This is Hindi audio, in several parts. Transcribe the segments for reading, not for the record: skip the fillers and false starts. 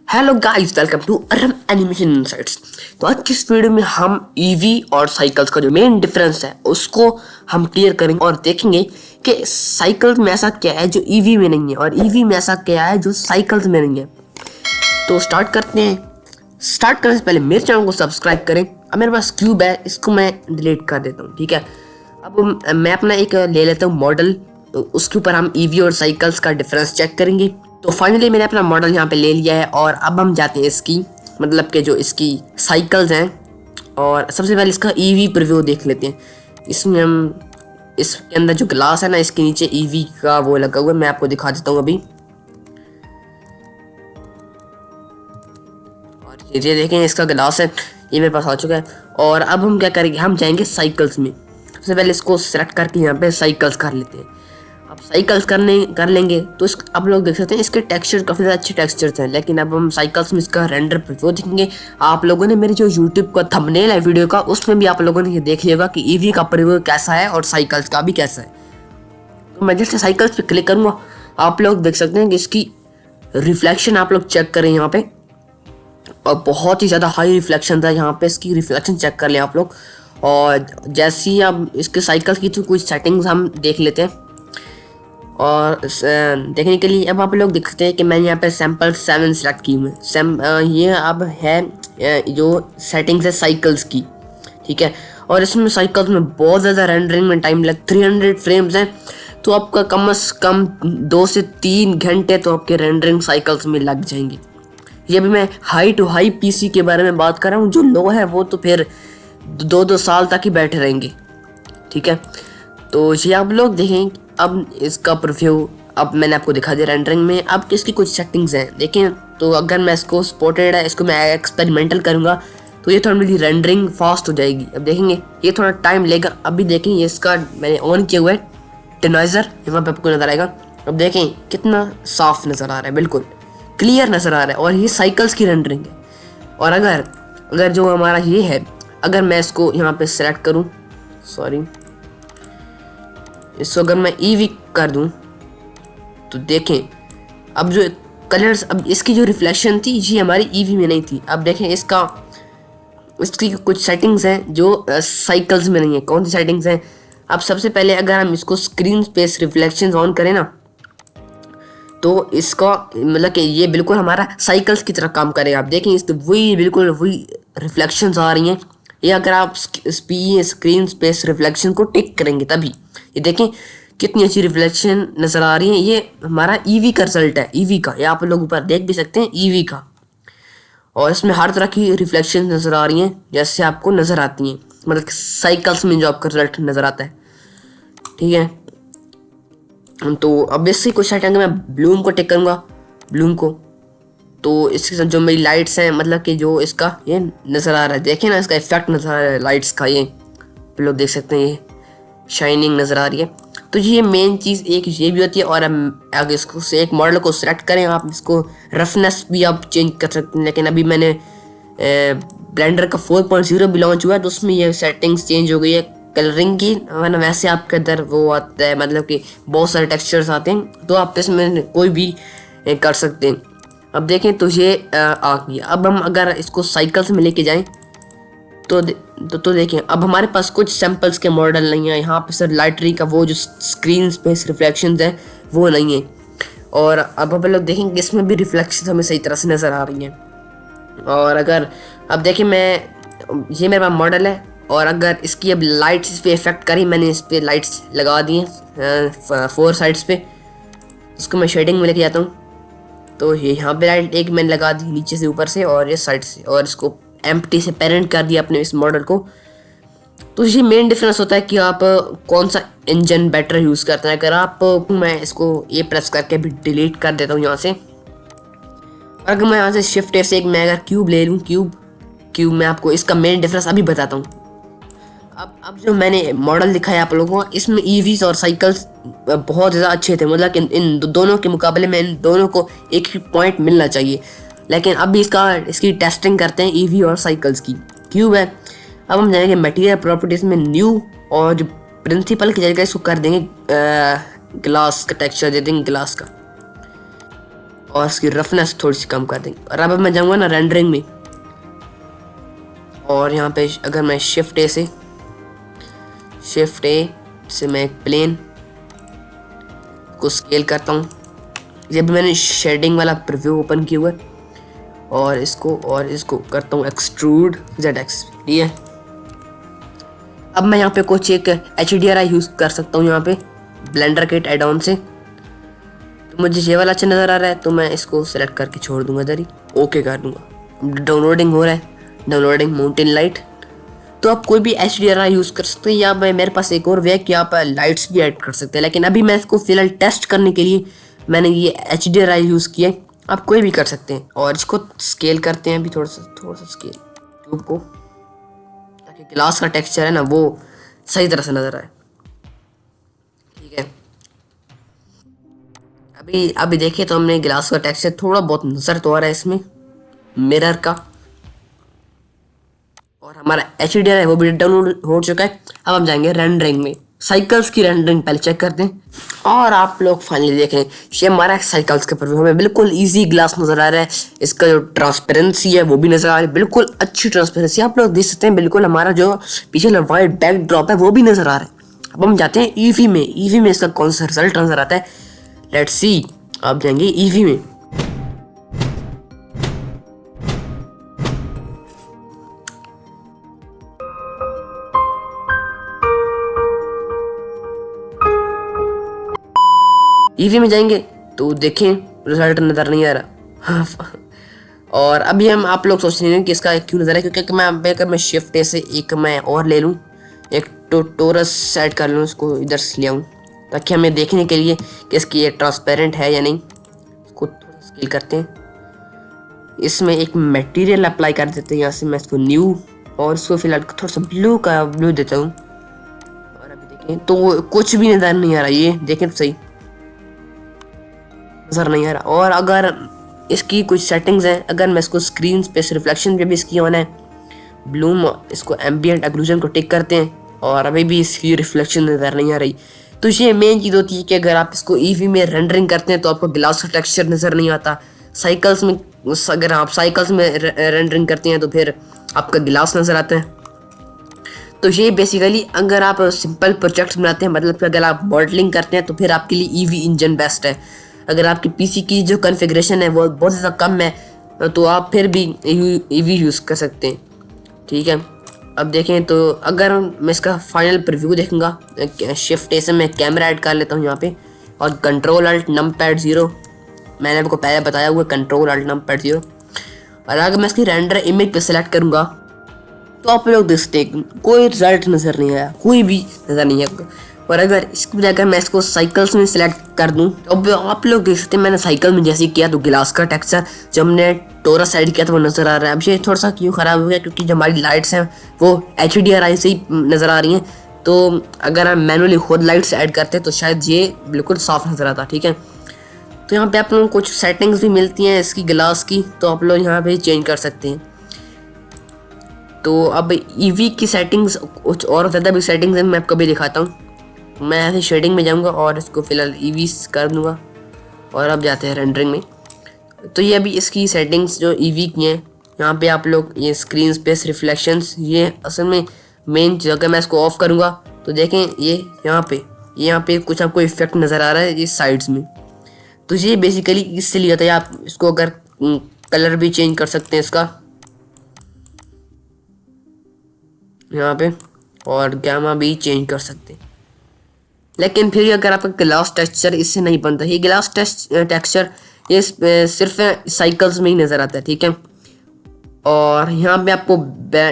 Hello guys, welcome to Aram animation insights. तो आज की इस वीडियो में हम ईवी और साइकिल्स का जो मेन डिफरेंस है उसको हम क्लियर करेंगे और देखेंगे कि साइकिल्स में ऐसा क्या है जो ईवी में नहीं है और ईवी में ऐसा क्या है जो साइकिल्स में नहीं है। तो स्टार्ट करते हैं। स्टार्ट करने से पहले मेरे चैनल को सब्सक्राइब करें। अब मेरे पास क्यूब है, इसको मैं डिलीट कर देता हूँ, ठीक है। अब मैं अपना एक ले लेता हूँ मॉडल, तो उसके ऊपर हम ईवी और साइकिल्स का डिफरेंस चेक करेंगे। तो फाइनली मैंने अपना मॉडल यहाँ पे ले लिया है और अब हम जाते हैं इसकी मतलब कि जो इसकी साइकिल्स हैं और सबसे पहले इसका ईवी प्रीव्यू देख लेते हैं। इसमें हम इसके अंदर जो ग्लास है ना, इसके नीचे ईवी का वो लगा हुआ है, मैं आपको दिखा देता हूँ अभी। और ये देखें, इसका ग्लास है, ये मेरे पास आ चुका है। और अब हम क्या करेंगे, हम जाएंगे साइकिल्स में। सबसे पहले इसको सेलेक्ट करके यहाँ पे साइकिल्स कर लेते हैं। अब साइकिल्स कर लेंगे तो आप लोग देख सकते हैं इसके टेक्सचर काफ़ी ज़्यादा अच्छे टेक्सचर्स हैं। लेकिन अब हम साइकिल्स में इसका रेंडर प्रीव्यू देखेंगे। आप लोगों ने मेरे जो यूट्यूब का थंबनेल है वीडियो का, उसमें भी आप लोगों ने ये देख लिया कि ईवी का प्रीव्यू कैसा है और साइकिल्स का भी कैसा है। तो मैं जैसे साइकिल्स पे क्लिक करूँगा, आप लोग देख सकते हैं कि इसकी रिफ्लेक्शन आप लोग चेक करें यहाँ पे, और बहुत ही ज़्यादा हाई रिफ्लेक्शन था। यहाँ पे इसकी रिफ्लेक्शन चेक कर लें आप लोग। और जैसे ही अब इसके साइकिल की तो कुछ सेटिंग्स हम देख लेते हैं। और देखने के लिए अब आप लोग देखते हैं कि मैंने यहाँ पे सैम्पल 7 सेलेक्ट की हुई है। ये अब है जो सेटिंग्स है साइकिल्स की, ठीक है। और इसमें साइकिल्स में बहुत ज़्यादा रेंडरिंग में टाइम लग 300 फ्रेम्स हैं, तो आपका कम से कम 2 से 3 घंटे तो आपके रेंडरिंग साइकिल्स में लग जाएंगे। ये भी मैं हाई टू हाई पीसी के बारे में बात कर रहा हूँ। जो लो है वो तो फिर 2-2 साल तक ही बैठे रहेंगे, ठीक है। तो ये आप लोग देखें। अब इसका प्रीव्यू अब मैंने आपको दिखा दिया रेंडरिंग में। अब इसकी कुछ सेटिंग्स हैं देखें। तो अगर मैं इसको सपोर्टेड है, इसको मैं एक्सपेरिमेंटल करूँगा तो ये थोड़ी मेरी रेंडरिंग फास्ट हो जाएगी। अब देखेंगे ये थोड़ा टाइम लेगा। अभी देखें ये इसका मैंने ऑन किया हुआ है डिनॉइजर, यहाँ पे आपको नज़र आएगा। अब देखें कितना साफ नज़र आ रहा है, बिल्कुल क्लियर नज़र आ रहा है। और ये साइकिल्स की रेंडरिंग है। और अगर जो हमारा ये है, अगर मैं इसको यहाँ पे सेलेक्ट करूँ, सॉरी, इसको अगर मैं ईवी कर दूं तो देखें अब जो कलर्स, अब इसकी जो रिफ्लेक्शन थी ये हमारी ईवी में नहीं थी। अब देखें इसकी कुछ सेटिंग्स हैं जो साइकिल्स में नहीं है। कौन सी सेटिंग्स हैं? अब सबसे पहले अगर हम इसको स्क्रीन स्पेस रिफ्लेक्शंस ऑन करें ना, तो इसका मतलब कि ये बिल्कुल हमारा साइकिल्स की तरह काम करेगा। आप देखें इस वही बिल्कुल वही रिफ्लेक्शंस आ रही हैं। ये अगर आप स्क्रीन स्पेस रिफ्लेक्शन को टिक करेंगे तभी ये देखें कितनी अच्छी रिफ्लेक्शन नज़र आ रही है। ये हमारा ईवी का रिजल्ट है, ईवी का। ये आप लोग ऊपर देख भी सकते हैं ईवी का। और इसमें हर तरह की रिफ्लेक्शन नज़र आ रही हैं जैसे आपको नज़र आती हैं, मतलब साइकिल्स में जो आपका रिजल्ट नज़र आता है, ठीक है। तो अब इससे कुछ सेटिंग मैं ब्लूम को टिक करूँगा, ब्लूम को। तो इसके साथ जो मेरी लाइट्स हैं, मतलब कि जो इसका ये नज़र आ रहा है, देखें ना इसका इफेक्ट नज़र आ रहा है लाइट्स का। ये आप लोग देख सकते हैं ये शाइनिंग नज़र आ रही है। तो ये मेन चीज़ एक ये भी होती है। और अगर इसको से एक मॉडल को सिलेक्ट करें, आप इसको रफनेस भी आप चेंज कर सकते हैं। लेकिन अभी मैंने ब्लेंडर का 4.0 भी लॉन्च हुआ है, तो उसमें ये सेटिंग्स चेंज हो गई है कलरिंग की। वरना वैसे आपके अंदर वो आता है, मतलब कि बहुत सारे टेक्सचर्स आते हैं, तो आप इसमें कोई भी कर सकते हैं। अब देखें तो ये आ गया। अब हम अगर इसको साइकिल्स में लेके जाएं तो देखें अब हमारे पास कुछ सैम्पल्स के मॉडल नहीं है। यहाँ पे सर लाइटरी का वो जो स्क्रीन स्पेस रिफ्लेक्शंस है वो नहीं है। और अब हम लोग देखेंगे इसमें भी रिफ्लेक्शन हमें सही तरह से नज़र आ रही हैं। और अगर अब देखें ये मेरे पास मॉडल है, और अगर इसकी अब लाइट्स इस पर इफेक्ट करी, मैंने इस पर लाइट्स लगा दी हैं 4 साइड्स पे। इसको मैं शेडिंग में लेके जाता हूँ, तो ये यहाँ पे लाइट एक मैंने लगा दी नीचे से ऊपर से और ये साइड से, और इसको एम्प्टी से पेरेंट कर दिया अपने इस मॉडल को। तो ये मेन डिफरेंस होता है कि आप कौन सा इंजन बेटर यूज़ करते हैं। अगर आप मैं इसको ये प्रेस करके भी डिलीट कर देता हूँ यहाँ से। अगर मैं यहाँ से शिफ्ट से मैं अगर क्यूब ले लूँ, क्यूब मैं आपको इसका मेन डिफरेंस अभी बताता हूँ। अब जो मैंने मॉडल दिखाया आप लोगों को, इसमें ईवीज और साइकिल्स बहुत ज़्यादा अच्छे थे। मतलब कि इन दोनों के मुकाबले में इन दोनों को एक ही पॉइंट मिलना चाहिए। लेकिन अब इसकी टेस्टिंग करते हैं ईवी और साइकिल्स की। क्यूब है, अब हम जाएंगे मटेरियल प्रॉपर्टीज़ में न्यू, और जो प्रिंसिपल की जगह इसको कर देंगे ग्लास का टेक्सचर दे देंगे ग्लास का। और इसकी रफनेस थोड़ी सी कम कर देंगे। और अब मैं जाऊँगा ना रेंडरिंग में, और यहाँ पे अगर मैं शिफ्ट ए से मैं एक प्लेन को स्केल करता हूँ। जब मैंने शेडिंग वाला प्रीव्यू ओपन किया हुआ है, और इसको करता हूँ एक्सट्रूड ZX, ठीक है। अब मैं यहाँ पे कुछ एक HDRI यूज़ कर सकता हूँ यहाँ पे ब्लेंडर किट एड ऑन से। तो मुझे ये वाला अच्छा नज़र आ रहा है, तो मैं इसको सेलेक्ट करके छोड़ दूंगा इधर ही, ओके कर दूंगा। डाउनलोडिंग हो रहा है, डाउनलोडिंग माउंटेन लाइट। तो आप कोई भी HDRI यूज़ कर सकते हैं, या मेरे पास एक और वे है कि आप लाइट्स भी ऐड कर सकते हैं, लेकिन अभी मैं इसको फिलहाल टेस्ट करने के लिए मैंने ये HDRI यूज़ किया। आप कोई भी कर सकते हैं। और इसको स्केल करते हैं अभी थोड़ा सा स्केल ट्यूब को, ताकि ग्लास का टेक्सचर है ना वो सही तरह से नज़र आए, ठीक है। अभी देखिए तो हमने ग्लास का टेक्सचर थोड़ा बहुत नज़र तो आ रहा है इसमें मिरर का, और हमारा HDRI वो भी डाउनलोड हो चुका है। अब हम जाएंगे रेंडरिंग में, साइकिल्स की रेंडरिंग पहले चेक करते हैं। और आप लोग फाइनली देख रहे हैं ये हमारा साइकिल्स के ऊपर हमें बिल्कुल इजी ग्लास नज़र आ रहा है। इसका जो ट्रांसपेरेंसी है वो भी नज़र आ रही है, बिल्कुल अच्छी ट्रांसपेरेंसी। आप लोग देख सकते हैं बिल्कुल हमारा जो पीछे वाइट बैकड्रॉप है वो भी नज़र आ रहा है। अब हम जाते हैं ईवी में इसका कौन सा रिजल्ट नज़र आता है, लेट्स सी। आप जाएंगे ईवी में, ईवी में जाएंगे तो देखें रिजल्ट नज़र नहीं आ रहा। और अभी आप लोग सोच रहे हैं कि इसका क्यों नज़र है, क्योंकि अगर मैं शिफ्ट ए से एक मैं और ले लूँ, एक टोरस सेट कर लूँ, उसको इधर से ले आऊँ, ताकि हमें देखने के लिए कि इसकी ये ट्रांसपेरेंट है या नहीं। इसको थोड़ा स्केल करते हैं, इसमें एक मटेरियल अप्लाई कर देते हैं यहाँ से। मैं इसको न्यू, और इसको फिलहाल थोड़ा सा ब्लू देता हूँ। और अभी देखें तो कुछ भी नज़र नहीं आ रहा, ये देखें तो सही नज़र नहीं आ रहा। और अगर इसकी कुछ सेटिंग्स हैं, अगर मैं इसको स्क्रीन पे रिफ्लेक्शन पे भी इसकी ऑन है, ब्लूम, इसको एम्बिएंट एक्लूजन को टिक करते हैं, और अभी भी इसकी रिफ्लेक्शन नज़र नहीं आ रही। तो ये मेन चीज़ होती है कि अगर आप इसको ईवी में रेंडरिंग करते हैं तो आपको ग्लास का टेक्सचर नज़र नहीं आता। साइकिल्स में अगर आप साइकिल्स में रेंडरिंग करते हैं तो फिर आपका ग्लास नज़र आता है। तो ये बेसिकली अगर आप सिंपल प्रोजेक्ट्स बनाते हैं, मतलब कि अगर आप मॉडलिंग करते हैं तो फिर आपके लिए ईवी इंजन बेस्ट है। अगर आपकी पीसी की जो कॉन्फ़िगरेशन है वो बहुत ज़्यादा कम है तो आप फिर भी ईवी यूज़ कर सकते हैं, ठीक है। अब देखें तो अगर मैं इसका फाइनल प्रीव्यू देखूंगा, शिफ्ट ए से मैं कैमरा ऐड कर लेता हूँ यहाँ पे, और कंट्रोल अल्ट नंपैड 0, मैंने आपको पहले बताया हुआ कंट्रोल अल्ट नंपैड 0। और अगर मैं इसकी रेंडर इमेज पे सेलेक्ट करूँगा तो आप लोग देख सकते हैं कोई रिजल्ट नज़र नहीं आया, कोई भी नज़र नहीं आया। और अगर इसकी जगह मैं इसको साइकिल्स में सिलेक्ट कर दूं तो अब आप लोग देख सकते हैं मैंने साइकिल में जैसे किया तो ग्लास का टेक्सचर जो हमने टोरस साइड किया था वो नज़र आ रहा है। अब ये थोड़ा सा क्यों ख़राब हो गया, क्योंकि जो हमारी लाइट्स हैं वो HDRI से ही नज़र आ रही हैं। तो अगर हम मैनुअली खुद लाइट्स ऐड करते तो शायद ये बिल्कुल साफ़ नज़र आता, ठीक है। तो यहाँ पे आप लोगों को कुछ सेटिंग्स भी मिलती हैं इसकी ग्लास की, तो आप लोग यहाँ पे चेंज कर सकते हैं। तो अब ईवी की सेटिंग्स कुछ और ज़्यादा भी सेटिंग्स हैं, मैं आपको भी दिखाता हूँ। मैं ऐसे शेडिंग में जाऊंगा और इसको फिलहाल ईवी कर दूंगा, और अब जाते हैं रेंडरिंग में। तो ये अभी इसकी सेटिंग्स जो ईवी की हैं, यहाँ पे आप लोग ये स्क्रीन स्पेस रिफ्लेक्शंस, ये असल में मेन चीज़। अगर मैं इसको ऑफ करूँगा तो देखें ये यहाँ पे कुछ आपको इफेक्ट नज़र आ रहा है ये साइड्स में। तो ये बेसिकली इससे लिया था। आप इसको अगर कलर भी चेंज कर सकते हैं इसका यहाँ पे, और गामा भी चेंज कर सकते हैं। लेकिन फिर अगर आपका ग्लास टेक्सचर इससे नहीं बनता, ये ग्लास टेक्सचर ये सिर्फ साइकिल्स में ही नज़र आता है, ठीक है। और यहाँ पे आपको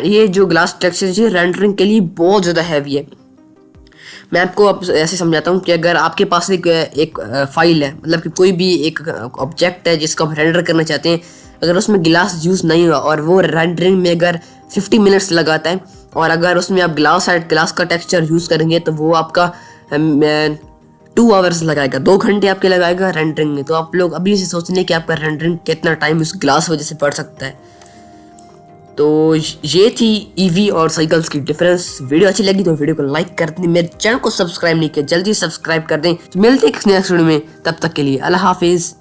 ये जो ग्लास टेक्सचर ये रेंडरिंग के लिए बहुत ज़्यादा हैवी है। मैं आपको अब ऐसे समझाता हूँ कि अगर आपके पास एक फाइल है, मतलब कि कोई भी एक ऑब्जेक्ट है जिसको आप रेंडर करना चाहते हैं, अगर उसमें ग्लास यूज़ नहीं हुआ और वो रेंडरिंग में अगर 50 मिनट्स लगाता है, और अगर उसमें आप ग्लास का टेक्सचर यूज़ करेंगे तो वो आपका 2 आवर्स लगाएगा, 2 घंटे आपके लगाएगा रेंडरिंग में। तो आप लोग अभी से सोचने कि आपका रेंडरिंग कितना टाइम उस ग्लास वजह से पड़ सकता है। तो ये थी ईवी और साइकिल्स की डिफरेंस। वीडियो अच्छी लगी तो वीडियो को लाइक कर दें, मेरे चैनल को सब्सक्राइब नहीं किया जल्दी सब्सक्राइब कर दें। तो मिलते हैं नेक्स्ट वीडियो में, तब तक के लिए अल्लाह हाफिज़।